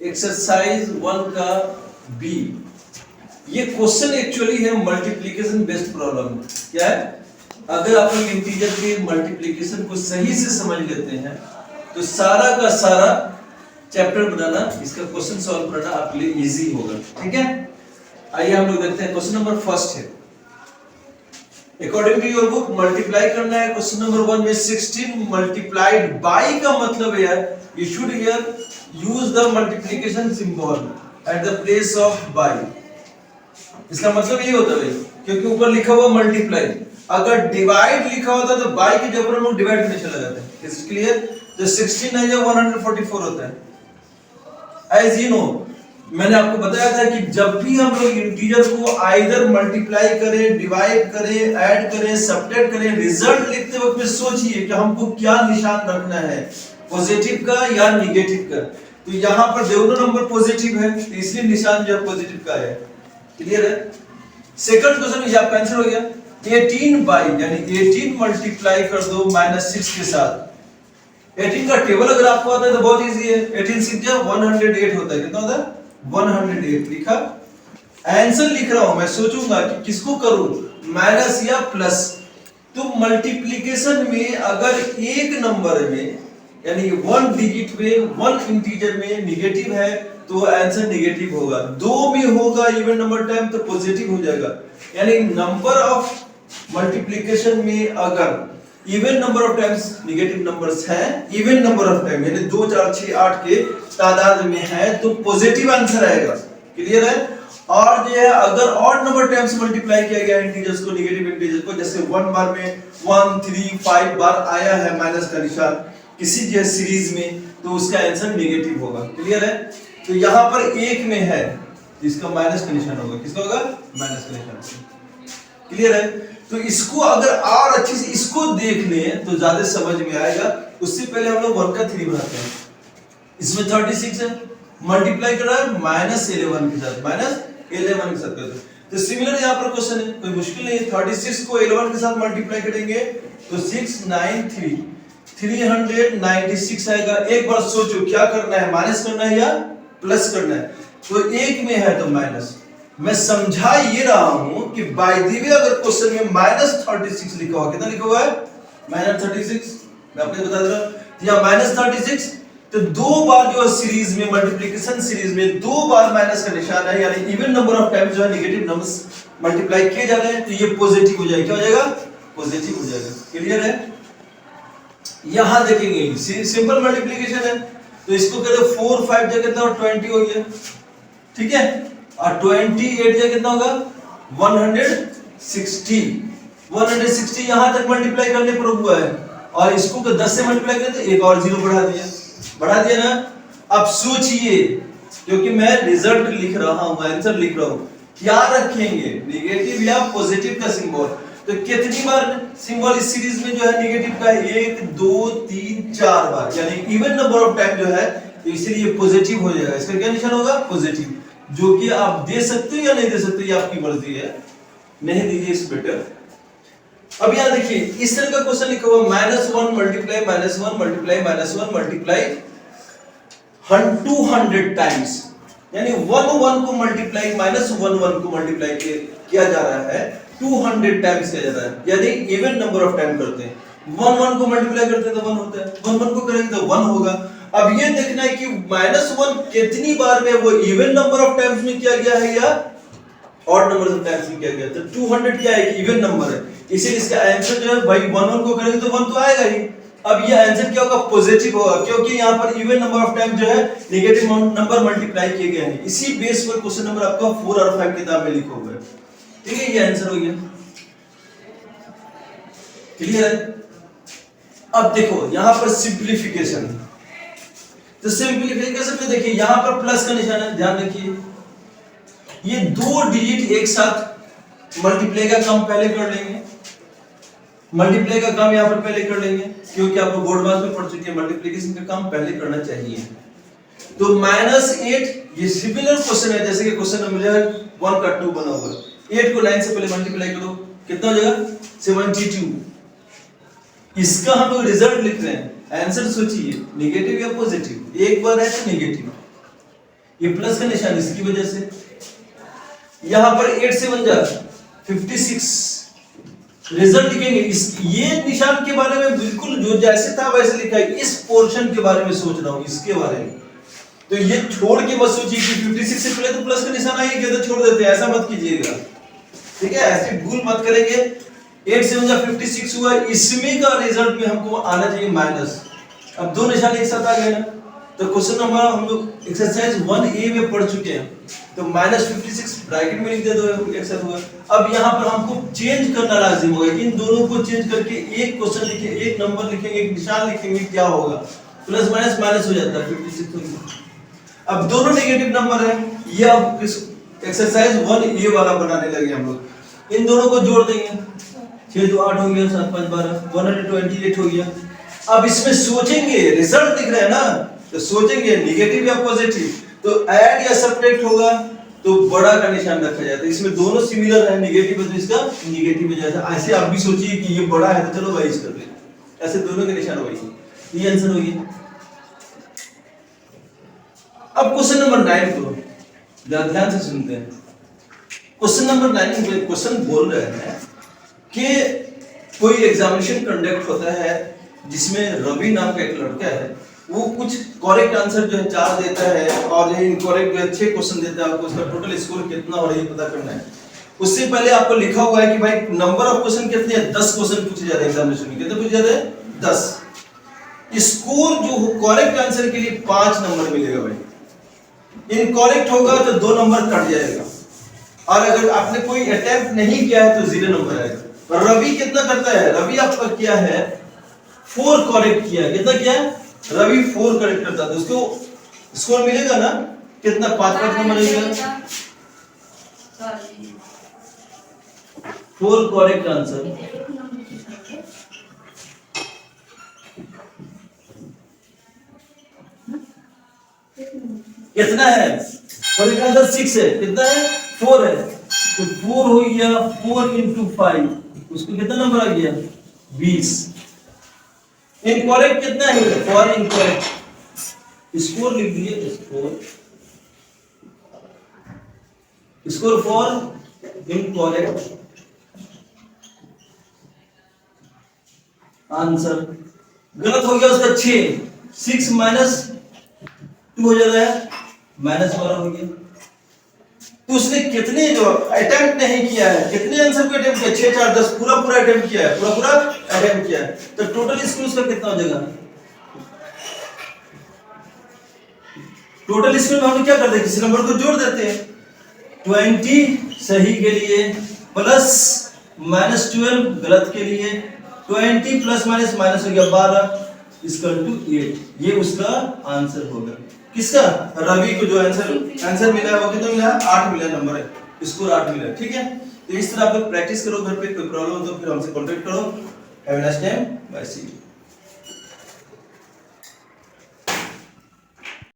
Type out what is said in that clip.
Exercise 1 का B. ये question actually है मल्टीप्लिकेशन बेस्ड प्रॉब्लम। क्या है? अगर आप लोग इंटीजर के मल्टीप्लिकेशन को सही से समझ लेते हैं तो सारा का सारा चैप्टर बनाना, इसका क्वेश्चन सॉल्व करना आपके लिए इजी होगा। ठीक है, आइए हम लोग देखते हैं। क्वेश्चन नंबर फर्स्ट है, according to your book multiply करना है। क्वेश्चन नंबर 1 में 16 मल्टीप्लाइड बाई का मतलब है you should hear use the multiplication symbol at the place of by. इसका मतलब ये होता है क्योंकि ऊपर लिखा हुआ मल्टीप्लाई, अगर डिवाइड लिखा होता तो बाई के जगह पर हम लोग डिवाइड करने चला जाते हैं। Is clear? तो 16 है 144 होता है। एज यू नो, मैंने आपको बताया था कि जब भी हम लोग इंटीजर को आइदर मल्टीप्लाई करें, डिवाइड करें, ऐड करें, सब्ट्रैक्ट करें, रिजल्ट लिखते वक्त में सोचिए कि हमको क्या निशान रखना है, पॉजिटिव का या निगेटिव का। तो यहाँ पर दोनों नंबर पॉजिटिव है तो इसलिए निशान जो है पॉजिटिव का है। क्लियर है? सेकंड क्वेश्चन ये आपका आंसर हो गया। 18 बाई यानी 18 मल्टीप्लाई कर दो -6 के साथ। 18 का टेबल अगर आपको आता है तो बहुत इजी है। 18 6 108 होता है। कितना होता है? 108 लिखा। आंसर लिख रहा हूं, मैं सोचूंगा कि किसको करूं, माइनस या प्लस। तो मल्टीप्लिकेशन में अगर एक नंबर में यानी 1 डिजिट में 1 इंटीजर में निगेटिव है तो आंसर निगेटिव होगा। 2 में होगा इवन नंबर टाइम तो पॉजिटिव हो जाएगा। यानी नंबर ऑफ मल्टीप्लिकेशन में अगर even number of times negative numbers हैं, इवन नंबर ऑफ टाइम यानी 2 4 6 8 के तादाद में है तो पॉजिटिव आंसर आएगा। क्लियर है? और जो है अगर ऑड नंबर टाइम्स मल्टीप्लाई किया गया इंटीजर्स को, निगेटिव इंटीजर्स को, जैसे 1 बार में 1 3 5 बार आया है माइनस का निशान किसी जो सीरीज में, तो उसका आंसर नेगेटिव होगा। क्लियर है? तो यहां पर एक में है इसका माइनस का निशान होगा। किसका होगा? माइनस का निशान। क्लियर है? तो इसको अगर और अच्छे से इसको देख लें तो ज्यादा समझ में आएगा। उससे पहले हम लोग 1 का 3 बनाते हैं। इसमें 36 है, मल्टीप्लाई कर रहा है -11 के साथ, -11 के साथ करते हैं। तो सिमिलर यहां पर क्वेश्चन है, कोई मुश्किल नहीं है। 36 को 11 के साथ मल्टीप्लाई करेंगे तो 693 396 आएगा। एक बार सोचो क्या करना है, माइनस करना है या प्लस करना है। तो एक में है तो माइनस। मैं समझा ये रहा हूं कि बाय द वे अगर क्वेश्चन में -36 लिखा हुआ, कितना लिखा हुआ है? -36। मैं आपको बता दे रहा हूं या -36 तो 2 बार जो सीरीज में मल्टीप्लिकेशन सीरीज में 2 बार माइनस का निशान है, यानी इवन नंबर ऑफ टाइम्स जो है नेगेटिव नंबर्स मल्टीप्लाई किए जा रहे हैं तो ये पॉजिटिव हो जाएगा। क्या हो जाएगा? पॉजिटिव हो जाएगा। क्लियर है? यहां देखेंगे सिंपल मल्टीप्लिकेशन है तो इसको कहते हैं 4 5 जगह कितना 20 हो गया। ठीक है? और 28 जगह कितना होगा? 160 यहां तक मल्टीप्लाई करने पर हुआ है और इसको 10 से मल्टीप्लाई करें तो एक और जीरो बढ़ा दिया ना। अब सोचिए, क्योंकि मैं रिजल्ट लिख रहा हूं, आंसर लिख रहा हूं, क्या रखेंगे, नेगेटिव या पॉजिटिव का सिंबल। तो कितनी बार सिंबल इस सीरीज में जो है नेगेटिव का है? 1 2 3 4 बार, यानी इवन नंबर ऑफ टाइम जो है तो इसलिए पॉजिटिव हो जाएगा। इसका क्या निशान होगा? पॉजिटिव। जो कि आप दे सकते हो या नहीं दे सकते, ये आपकी मर्जी है। नहीं दीजिए इस बेटर। अब यहां देखिए इस तरह का क्वेश्चन लिखा हुआ -1 मल्टीप्लाई -1 मल्टीप्लाई -1 मल्टीप्लाई 200 टाइम्स, यानी 1 को मल्टीप्लाई -1 को मल्टीप्लाई किया जा रहा है 200 टाइम्स किया जा रहा है, यानी इवन नंबर ऑफ टाइम करते हैं। 1 को मल्टीप्लाई करते हैं तो 1 होता है, 1 को करेंगे तो 1 होगा। अब ये देखना है कि -1 कितनी बार में वो इवन नंबर ऑफ टाइम्स में किया गया है या ऑड नंबर ऑफ टाइम्स में किया गया। तो 200 क्या है? इवन नंबर है, इसीलिए इसका आंसर जो है भाई 1 को करेंगे तो 1 तो आएगा ही। अब ये आंसर क्या होगा? पॉजिटिव होगा, क्योंकि यहाँ पर इवन नंबर ऑफ टाइम जो है नेगेटिव नंबर मल्टीप्लाई किए गए हैं। इसी बेस पर क्वेश्चन नंबर आपका 4 और 5 किताब में लिखा हुआ है। ठीक है, ये आंसर हो गया। क्लियर है? अब देखो यहां पर सिंप्लीफिकेशन, तो सिंप्लीफिकेशन में देखिए यहां पर प्लस का निशान है, ध्यान रखिए। ये 2 डिजिट एक साथ मल्टीप्लाई का काम पहले कर लेंगे, मल्टीप्लाई का काम यहां पर पहले कर लेंगे क्योंकि आपको बोर्ड मार्क्स में पढ़ चुके हैं मल्टीप्लिकेशन का काम पहले करना चाहिए। तो -8 ये सिमिलर क्वेश्चन है जैसे कि क्वेश्चन नंबर 1 का 2 बना हुआ है। 8 को 9 से पहले मल्टीप्लाई करो, कितना हो जाएगा? 72। इसका हम लोग रिजल्ट लिख रहे हैं, आंसर सोचिए नेगेटिव या पॉजिटिव। एक बार है तो नेगेटिव, ये प्लस का निशान इसकी वजह से। यहां पर 8 से 1 जा 56, रिजल्ट लिखेंगे इस ये निशान के बारे में बिल्कुल जो जैसे था वैसे लिखा है, इस पोर्शन के बारे में सोच रहा हूं, इसके बारे में। तो ये छोड़ के मत सोचिए कि 56 से पहले तो प्लस का निशान आ ही गया तो छोड़ देते हैं, ऐसा मत कीजिएगा, ठीक है, ऐसे भूल मत करेंगे। 8 से 1 जा 56 हुआ, इसमें का रिजल्ट में हमको आना चाहिए माइनस। अब दो निशान एक साथ आ गए ना, तो क्वेश्चन नंबर हम लोग एक्सरसाइज 1A में पढ़ चुके हैं, तो -56 ब्रैकेट में लिख दे दो, एक साथ हुआ। अब यहाँ पर हमको चेंज करना लाजिम होगा, इन दोनों को चेंज करके एक क्वेश्चन लिखें, एक नंबर लिखेंगे, एक निशान लिखेंगे, क्या होगा, प्लस माइनस माइनस हो जाता है 56 हो गया। अब दोनों नेगेटिव नंबर है, ये अब एक्सरसाइज 1A वाला बनाने लगे हम लोग। इन दोनों को जोड़ देंगे, 6 2 8 हो गया, 7 5 12, 128 हो गया। अब इसमें सोचेंगे, रिजल्ट दिख रहा है ना, तो सोचेंगे नेगेटिव या पॉजिटिव, तो ऐड या सब्ट्रैक्ट होगा तो बड़ा का निशान रखा जाता है। इसमें दोनों सिमिलर है, नेगेटिव है तो इसका नेगेटिव हो जाता है। ऐसे आप भी सोचिए कि ये बड़ा है तो चलो वाइज कर ले, ऐसे दोनों के निशान वही, ये आंसर होगी। अब क्वेश्चन नंबर 9 को जरा ध्यान से सुनते हैं। क्वेश्चन नंबर 9 में क्वेश्चन बोल रहे हैं कि कोई एग्जामिनेशन कंडक्ट होता है जिसमें रवि नाम का एक लड़का है, वो कुछ करेक्ट आंसर जो है 4 देता है और जो इनकरेक्ट जो है 6 क्वेश्चन देता है, आपको उसका टोटल स्कोर कितना हो रहा है ये पता करना है। उससे पहले आपको लिखा हुआ है कि भाई नंबर ऑफ क्वेश्चन कितने हैं, 10 क्वेश्चन पूछे जाते हैं एग्जामिनेशन में, कितने पूछे जाते हैं, 10। स्कोर जो करेक्ट आंसर के लिए 5 नंबर मिलेगा भाई, इनकरेक्ट होगा तो 2 नंबर कट जाएगा, और अगर आपने कोई अटेम्प्ट नहीं किया है तो 0 नंबर आएगा। रवि कितना करता है, रवि आपका क्या है 4 करेक्ट किया, कितना किया है रवि 4 करेक्ट करता है, तो उसको स्कोर मिलेगा ना कितना, 5 नंबर मिलेगा, 4 करेक्ट आंसर। कितना है, करेक्ट आंसर 6 है, कितना है 4 है, तो 4 हो गया, 4 into 5, उसको कितना नंबर आ गया 20। इनकरेक्ट कितना है, फॉर इनकरेक्ट स्कोर लिख दिए, स्कोर फॉर इनकरेक्ट आंसर गलत हो गया उसका 6 माइनस 2 हो जाता है -12 हो गया। तो उसने कितने जो अटेम्प्ट नहीं किया है, कितने आंसर को अटेम्प्ट किया, 6 4 10 पूरा अटेम्प्ट किया है, पूरा अटेम्प्ट किया है, तो टोटल स्कोर उसका कितना हो जाएगा। टोटल स्कोर में हम क्या करते हैं, किसी नंबर को जोड़ देते हैं, 20 सही के लिए प्लस -12 गलत के लिए, 20 प्लस माइनस माइनस हो गया 12 इक्वल टू 8, ये उसका आंसर होगा। किसका, रवि को जो आंसर मिला है वो कितना मिला है, 8 मिला नंबर है, स्कोर 8 मिला, ठीक है। तो इस तरह आप लोग प्रैक्टिस करो घर पे, कोई प्रॉब्लम हो तो फिर हमसे कांटेक्ट करो। Have a nice time, bye, see you.